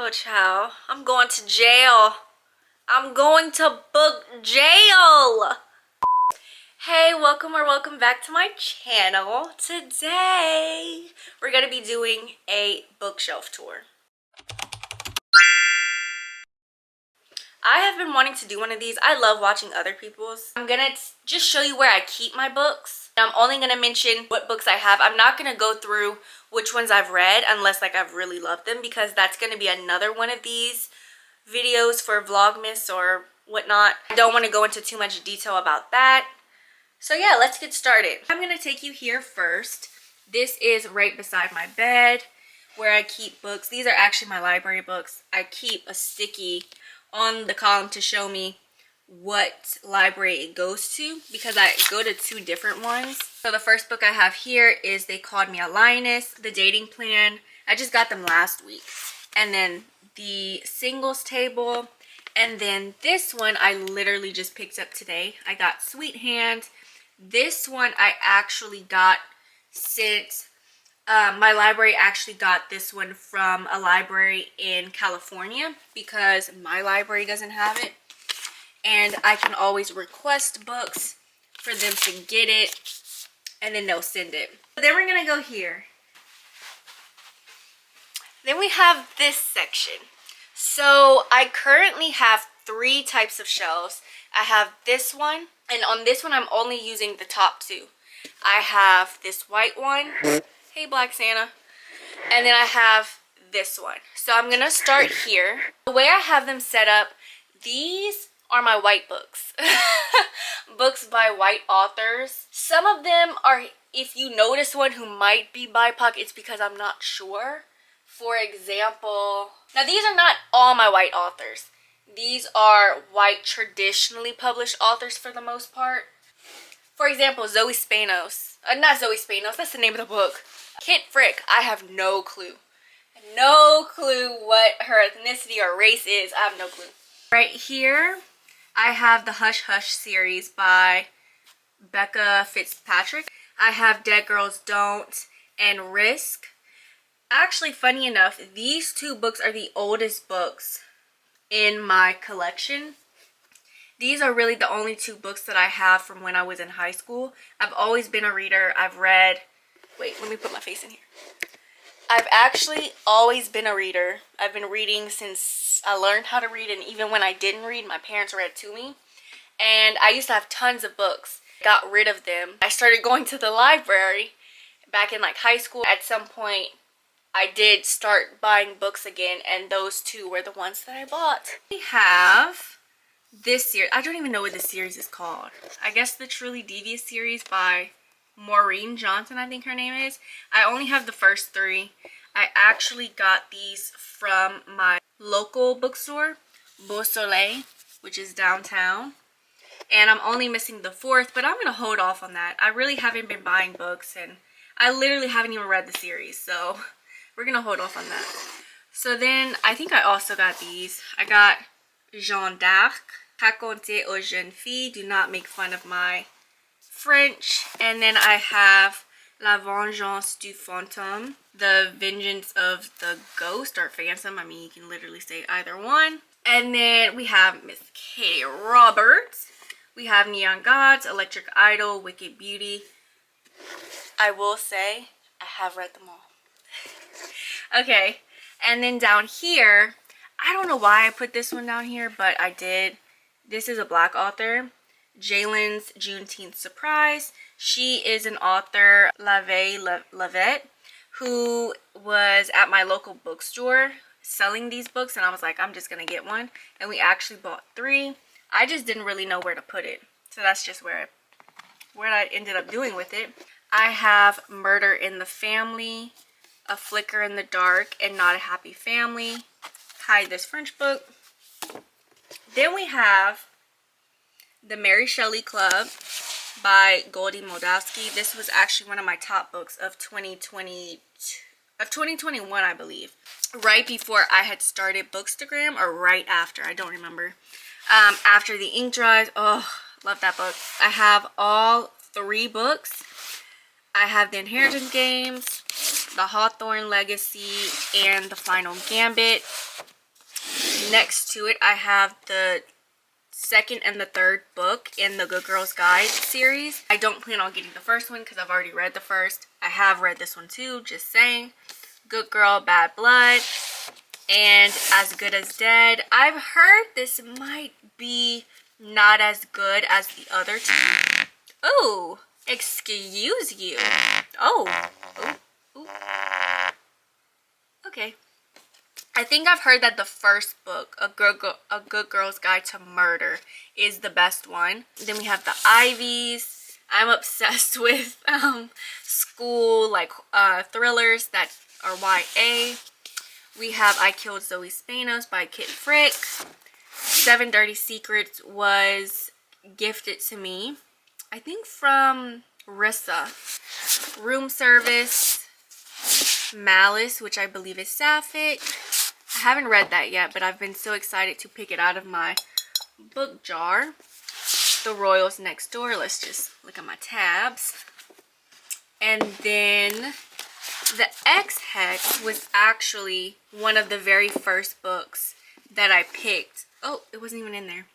Oh, child. I'm going to jail. I'm going to book jail. Hey, welcome back to my channel. Today, we're going to be doing a bookshelf tour. I have been wanting to do one of these. I love watching other people's. I'm going to just show you where I keep my books. I'm only going to mention what books I have. I'm not going to go through which ones I've read unless like I've really loved them, because that's going to be another one of these videos for vlogmas or whatnot. I don't want to go into too much detail about that. So yeah, let's get started. I'm going to take you here first. This is right beside my bed where I keep books. These are actually my library books. I keep a sticky on the column to show me what library it goes to, because I go to two different ones. So the first book I have here is They Called Me a Lioness, The Dating Plan. I just got them last week. And then the singles table. And then this one I literally just picked up today. I got Sweet Hand. This one I actually got sent. My library actually got this one from a library in California because my library doesn't have it. And I can always request books for them to get it, and then they'll send it. Then we're gonna go here. Then we have this section. So I currently have three types of shelves. I have this one, and on this one I'm only using the top two. I have this white one. Hey, Black Santa. And then I have this one. So I'm gonna start here. The way I have them set up, these are my white books. Books by white authors. Some of them are, if you notice one who might be BIPOC, it's because I'm not sure. For example, now these are not all my white authors. These are white traditionally published authors for the most part. For example, Zoe Spanos. Not Zoe Spanos, that's the name of the book. Kit Frick, I have no clue. No clue what her ethnicity or race is. I have no clue. Right here, I have the Hush Hush series by Becca Fitzpatrick. I have Dead Girls Don't and Risk. Actually, funny enough, these two books are the oldest books in my collection. These are really the only two books that I have from when I was in high school. I've always been a reader. I've read... Wait, let me put my face in here. I've actually always been a reader. I've been reading since I learned how to read, and even when I didn't read, my parents read to me. And I used to have tons of books. Got rid of them. I started going to the library back in like high school. At some point, I did start buying books again, and those two were the ones that I bought. We have this series. I don't even know what this series is called. I guess the Truly Devious series by Maureen Johnson, I think her name is. I only have the first three. I actually got these from my local bookstore, Beau Soleil, which is downtown. And I'm only missing the fourth, but I'm going to hold off on that. I really haven't been buying books, and I literally haven't even read the series, so we're going to hold off on that. So then, I think I also got these. I got Jeanne d'Arc, Racontez aux jeunes filles, Do Not Make Fun of My French. And then I have La Vengeance du Fantôme, The Vengeance of the Ghost or Phantom. I mean, you can literally say either one. And then we have Miss Katie Roberts. We have Neon Gods, Electric Idol, Wicked Beauty. I will say, I have read them all. Okay, and then down here, I don't know why I put this one down here, but I did. This is a Black author. Jalen's Juneteenth Surprise. She is an author, Lave Lavette, who was at my local bookstore selling these books, and I was like, I'm just gonna get one. And we actually bought three. I just didn't really know where to put it, so that's just where I ended up doing with it. I have Murder in the Family, A Flicker in the Dark, and Not a Happy Family. Hide This French book. Then we have The Mary Shelley Club by Goldie Moldavsky. This was actually one of my top books of 2021, I believe. Right before I had started Bookstagram, or right after, I don't remember. After the ink dries. Oh, love that book. I have all three books. I have The Inheritance Games, The Hawthorne Legacy, and The Final Gambit. Next to it, I have the second and the third book in the Good Girls Guide series. I don't plan on getting the first one because I've already read the first. I have read this one too, just saying. Good Girl, Bad Blood, and As Good as Dead. I've heard this might be not as good as the other two. Oh, excuse you. Oh. Ooh. Okay. I think I've heard that the first book, A Good Girl's Guide to Murder, is the best one. Then we have the Ivies. I'm obsessed with school, like thrillers that are YA. We have I Killed Zoe Spanos by Kit Frick. 7 Dirty Secrets was gifted to me, I think from Rissa. Room Service. Malice, which I believe is Sapphic. I haven't read that yet, but I've been so excited to pick it out of my book jar. The Royals Next Door. Let's just look at my tabs. And then the X-Hex was actually one of the very first books that I picked. Oh, it wasn't even in there.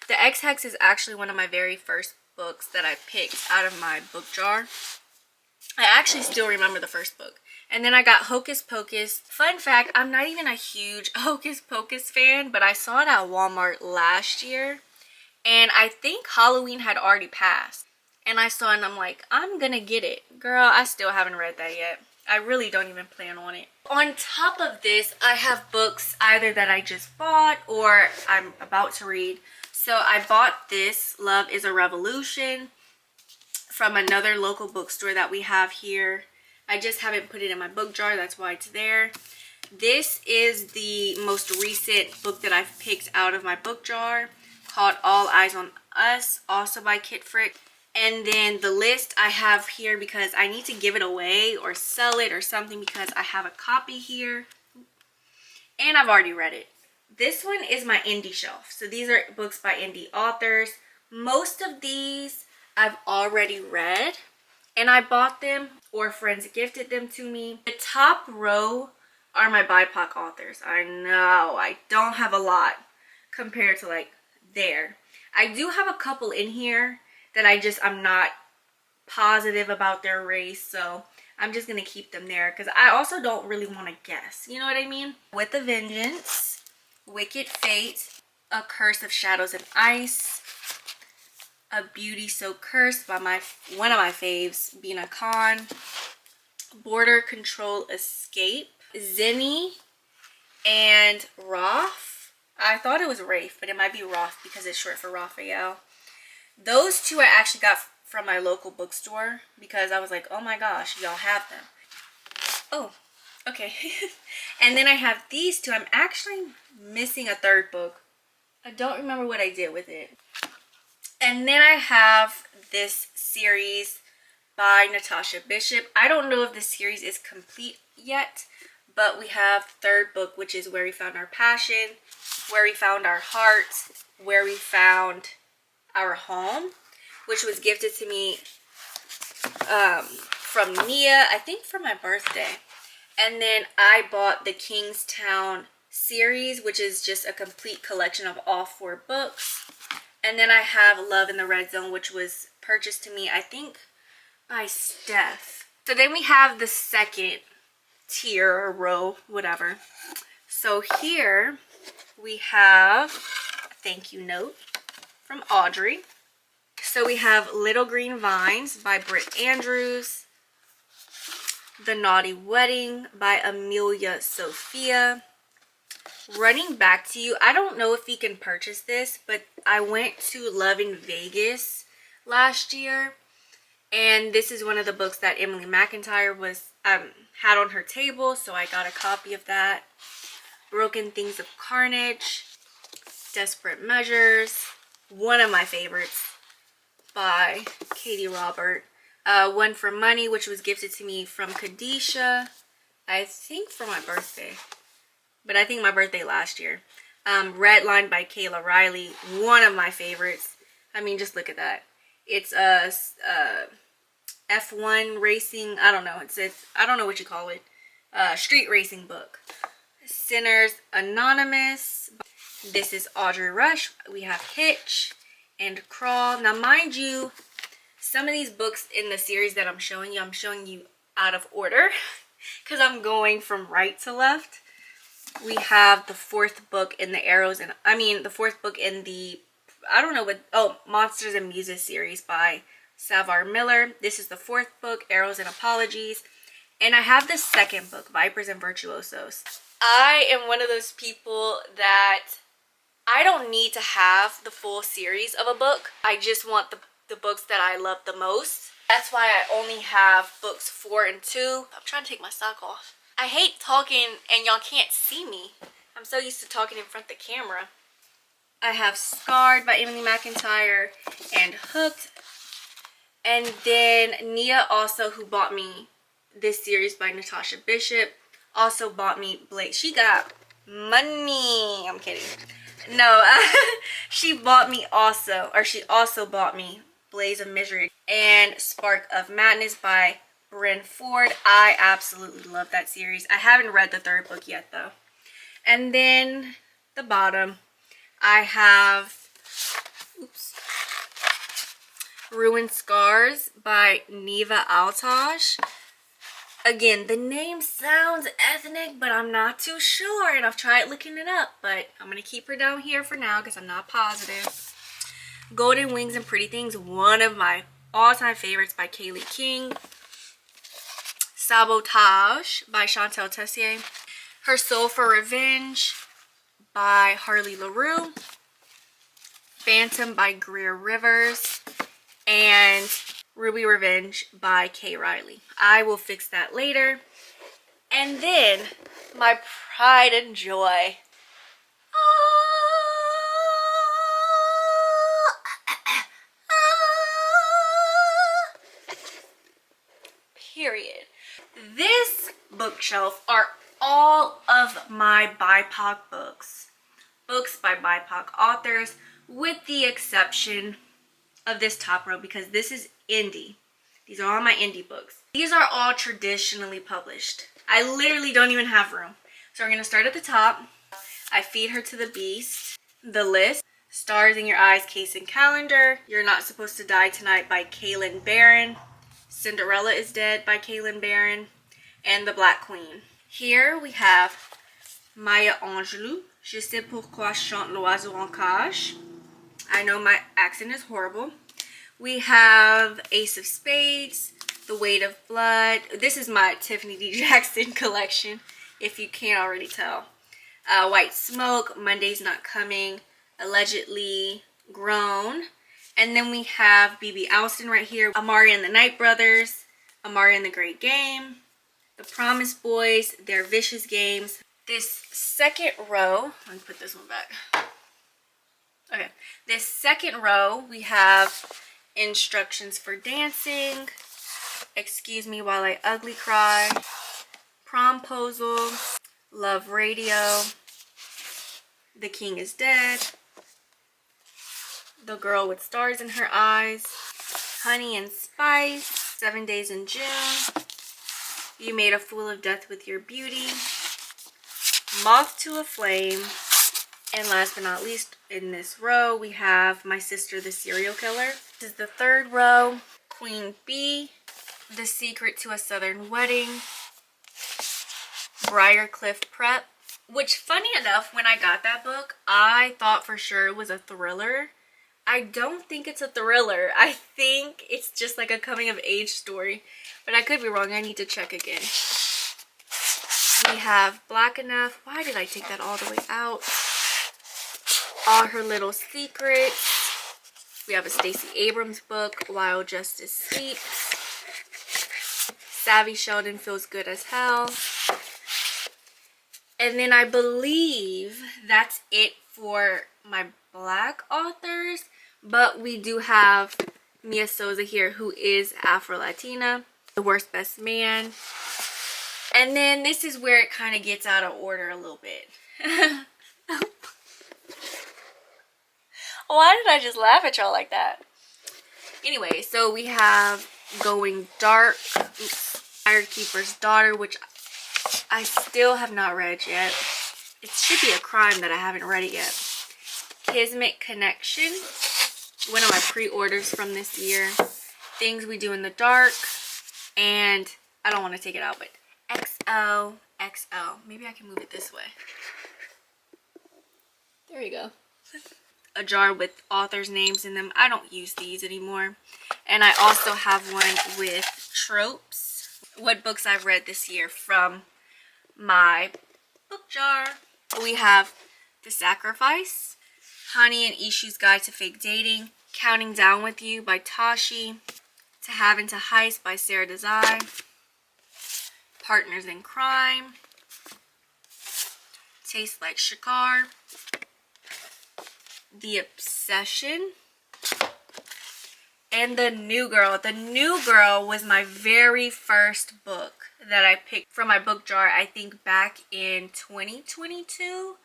The X-Hex is actually one of my very first books that I picked out of my book jar. I actually still remember the first book. And then I got Hocus Pocus. Fun fact, I'm not even a huge Hocus Pocus fan, but I saw it at Walmart last year. And I think Halloween had already passed. And I saw it and I'm like, I'm gonna get it. Girl, I still haven't read that yet. I really don't even plan on it. On top of this, I have books either that I just bought or I'm about to read. So I bought this, Love is a Revolution, from another local bookstore that we have here. I just haven't put it in my book jar, that's why it's there. This is the most recent book that I've picked out of my book jar, called All Eyes on Us, also by Kit Frick. And then the list I have here because I need to give it away or sell it or something because I have a copy here. And I've already read it. This one is my indie shelf. So these are books by indie authors. Most of these I've already read. And I bought them or friends gifted them to me. The top row are my BIPOC authors. I know, I don't have a lot compared to like there. I do have a couple in here that I'm not positive about their race. So I'm just going to keep them there because I also don't really want to guess. You know what I mean? With a Vengeance, Wicked Fate, A Curse of Shadows and Ice, A Beauty So Cursed by one of my faves, Bina Khan, Border Control Escape, Zinni, and Roth. I thought it was Rafe, but it might be Roth because it's short for Raphael. Those two I actually got from my local bookstore because I was like, oh my gosh, y'all have them. Oh, okay. And then I have these two. I'm actually missing a third book. I don't remember what I did with it. And then I have this series by Natasha Bishop. I don't know if this series is complete yet, but we have third book, which is Where We Found Our Passion, Where We Found Our Heart, Where We Found Our Home, which was gifted to me from Nia, I think for my birthday. And then I bought the Kingstown series, which is just a complete collection of all 4 books. And then I have Love in the Red Zone, which was purchased to me, I think, by Steph. So then we have the second tier or row, whatever. So here we have a thank you note from Audrey. So we have Little Green Vines by Britt Andrews, The Naughty Wedding by Amelia Sophia, Running Back to You. I don't know if you can purchase this, but I went to Love in Vegas last year, and this is one of the books that Emily McIntyre was had on her table, so I got a copy of that. Broken Things of Carnage, Desperate Measures, one of my favorites by Katie Robert. One for Money, which was gifted to me from Kadisha, I think for my birthday, but I think my birthday last year. Redline by Kayla Riley, one of my favorites. I mean, just look at that. It's a F1 racing, I don't know, I don't know what you call it, street racing book. Sinners Anonymous, This is Audrey Rush. We have Hitch and Crawl. Now, mind you, some of these books in the series that I'm showing you out of order because I'm going from right to left. We have the fourth book in the the fourth book in the, I don't know what, Monsters and Muses series by Savar Miller. This is the fourth book, Arrows and Apologies. And I have the second book, Vipers and Virtuosos. I am one of those people that I don't need to have the full series of a book. I just want the books that I love the most. That's why I only have books 4 and 2. I'm trying to take my sock off. I hate talking and y'all can't see me. I'm so used to talking in front of the camera. I have Scarred by Emily McIntyre and Hooked. And then Nia also, who bought me this series by Natasha Bishop, also bought me Blake. She got money. I'm kidding. No, she also bought me Blaze of Misery and Spark of Madness by Bryn Ford. I absolutely love that series. I haven't read the third book yet though. And then the bottom, I have Ruined Scars by Neva Altaj. Again, the name sounds ethnic, but I'm not too sure, and I've tried looking it up, but I'm going to keep her down here for now because I'm not positive. Golden Wings and Pretty Things, one of my all-time favorites by Kaylee King. Sabotage by Chantal Tessier. Her Soul for Revenge by Harley LaRue. Phantom by Greer Rivers. And Ruby Revenge by Kay Riley. I will fix that later. And then my pride and joy. Period. This bookshelf are all of my BIPOC books. Books by BIPOC authors, with the exception of this top row because this is indie. These are all my indie books. These are all traditionally published. I literally don't even have room. So we're going to start at the top. I Feed Her to the Beast. The List. Stars in Your Eyes, Case and Calendar. You're Not Supposed to Die Tonight by Kaylin Barron. Cinderella is Dead by Kaylin Barron. And The Black Queen. Here we have Maya Angelou. Je sais pourquoi chante l'oiseau en cage. I know my accent is horrible. We have Ace of Spades, The Weight of Blood. This is my Tiffany D. Jackson collection, if you can't already tell. White Smoke, Monday's Not Coming, Allegedly Grown. And then we have B.B. Alston right here. Amari and the Night Brothers, Amari and the Great Game, The Promise Boys, Their Vicious Games. This second row, let me put this one back. Okay, this second row, we have Instructions for Dancing, Excuse Me While I Ugly Cry, Promposal, Love Radio, The King is Dead, The Girl with Stars in Her Eyes, Honey and Spice, 7 Days in June, You Made a Fool of Death with Your Beauty, Moth to a Flame, and last but not least, in this row, we have My Sister the Serial Killer. This is the third row. Queen Bee, The Secret to a Southern Wedding, Briarcliff Prep, which, funny enough, when I got that book, I thought for sure it was a thriller. I don't think it's a thriller. I think it's just like a coming-of-age story, but I could be wrong. I need to check again. We have Black Enough. Why did I take that all the way out? All Her Little Secrets. We have a Stacey Abrams book, While Justice Sleeps. Savvy Sheldon Feels Good as Hell. And then I believe that's it for my Black authors. But we do have Mia Souza here, who is Afro-Latina. The Worst Best Man. And then this is where it kind of gets out of order a little bit. Why did I just laugh at y'all like that? Anyway, so we have Going Dark, Firekeeper's Daughter, which I still have not read yet. It should be a crime that I haven't read it yet. Kismet Connection. One of my pre-orders from this year. Things We Do in the Dark. And I don't want to take it out, but XOXO. Maybe I can move it this way. There you go. A jar with authors' names in them. I don't use these anymore. And I also have one with tropes. What books I've read this year from my book jar. We have The Sacrifice, Honey and Ishu's Guide to Fake Dating, Counting Down with You by Tashi, To Have and to Heist by Sarah Desai, Partners in Crime, Tastes Like Shakar, The Obsession, and The New Girl. The New Girl was my very first book that I picked from my book jar, I think back in 2022.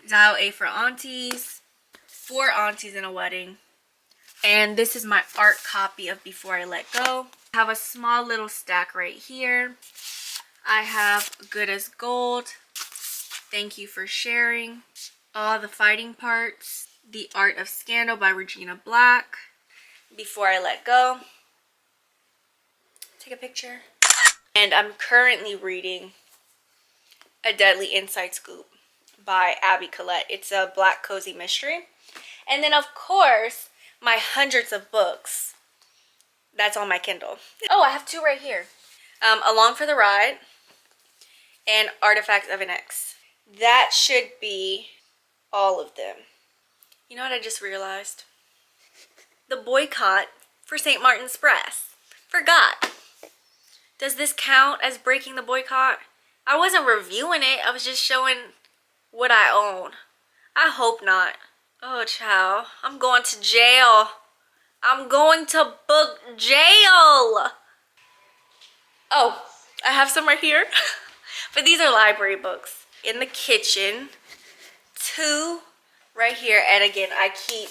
Dial A for Aunties, 4 Aunties in a Wedding. And this is my art copy of Before I Let Go. I have a small little stack right here. I have Good as Gold, Thank You for Sharing, All the Fighting Parts, The Art of Scandal by Regina Black, Before I Let Go. Take a picture. And I'm currently reading A Deadly Inside Scoop by Abby Collette. It's a black cozy mystery. And then, of course, my hundreds of books. That's on my Kindle. Oh, I have 2 right here. Along for the Ride and Artifacts of an Ex. That should be all of them. You know what I just realized? The boycott for St. Martin's Press. Forgot. Does this count as breaking the boycott? I wasn't reviewing it. I was just showing what I own. I hope not. Oh, child. I'm going to jail. I'm going to book jail. Oh, I have some right here. But these are library books. In the kitchen. 2 right here. And again, I keep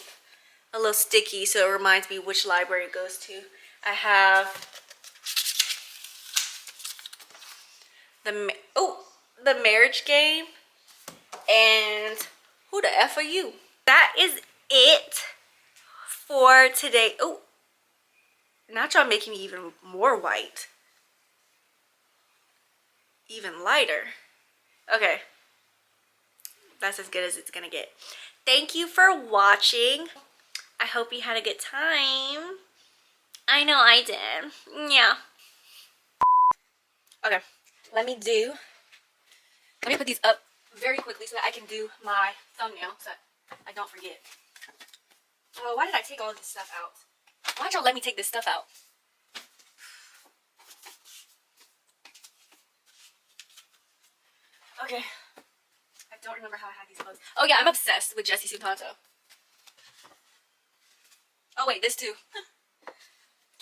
a little sticky so it reminds me which library it goes to. I have The Marriage Game, and Who the F Are You? That is it for today. Oh, now y'all making me even more white. Even lighter. Okay. That's as good as it's gonna get. Thank you for watching. I hope you had a good time. I know I did. Yeah. Okay. Let me put these up very quickly so that I can do my thumbnail so I don't forget. Oh, why did I take all of this stuff out? Why'd y'all let me take this stuff out? Okay. I don't remember how I had these clothes. Oh yeah, I'm obsessed with Jessie Sutanto. Oh wait, this too.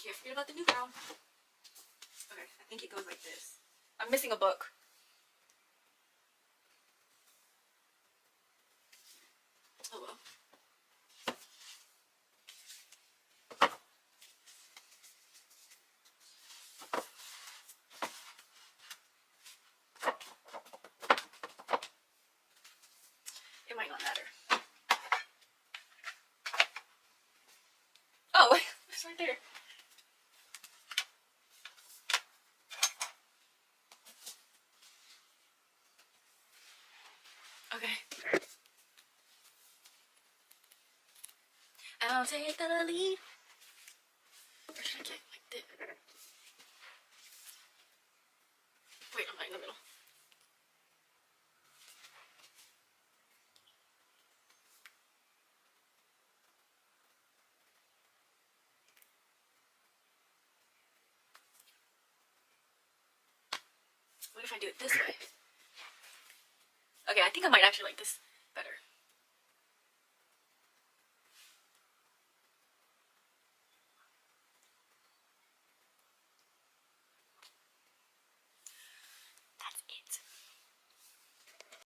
Can't forget about The New Girl. Okay, I think it goes like this. I'm missing a book. Oh well. It might not matter. Oh, it's right there. Okay. I'll take the lead. Or should I get like this? Wait, I'm not in the middle. What if I do it this way? Okay, I think I might actually like this.